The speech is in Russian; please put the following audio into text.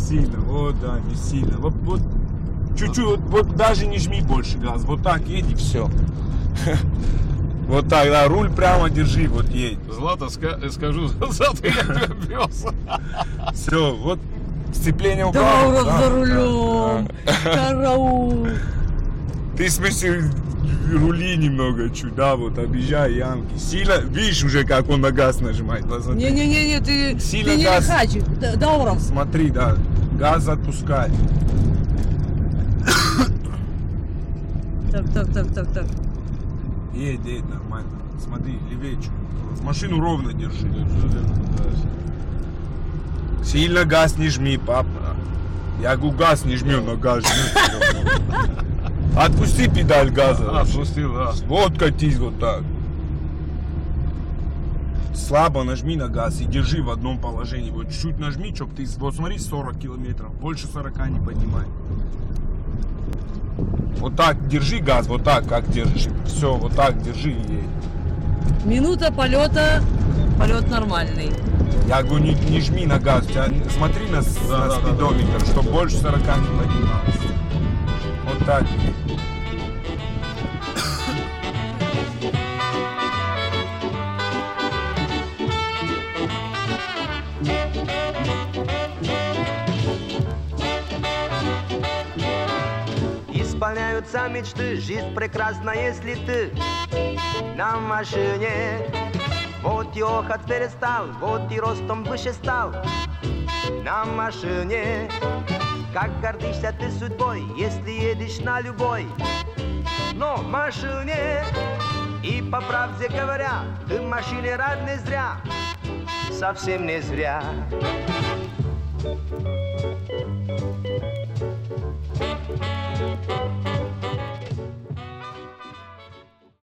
сильно, вот, да, не сильно. Вот чуть-чуть, вот даже не жми больше газ. Вот так едь и все. Вот так, да, руль прямо держи, вот едь. Злата, скажу, завтра я тебя вез. Все, вот сцепление убрал. Да, урод за рулем. Караул. Ты, в смысле, рули немного чуть, да, вот объезжай ямки. Сильно, видишь уже, как он на газ нажимает. Посмотри. Не-не-не, ты Сильно не газ. лихач, Дауров. Смотри, да, газ отпускай. Так. Едь, нормально. Смотри, левее чуть. Машину ровно держи. Сильно газ не жми, папа. Я говорю, газ не жми, но газ жми. Отпусти педаль газа. Отпустил, да. Вот катись вот так. Слабо нажми на газ и держи в одном положении. Вот чуть-чуть нажми, чтоб ты, вот смотри, 40 километров. Больше 40 не поднимай. Вот так держи газ, вот так, как держишь. Все, вот так держи и едь. Минута полета, полет нормальный. Я говорю, не жми на газ. Смотри на спидометр, чтобы больше 40 не поднималось. Вот так. Исполняются мечты, жизнь прекрасна, если ты на машине. Вот и охоть перестал, вот и ростом выше стал на машине. Как гордишься ты судьбой, если едешь на любой, но машине. И по правде говоря, ты в машине рад не зря, совсем не зря.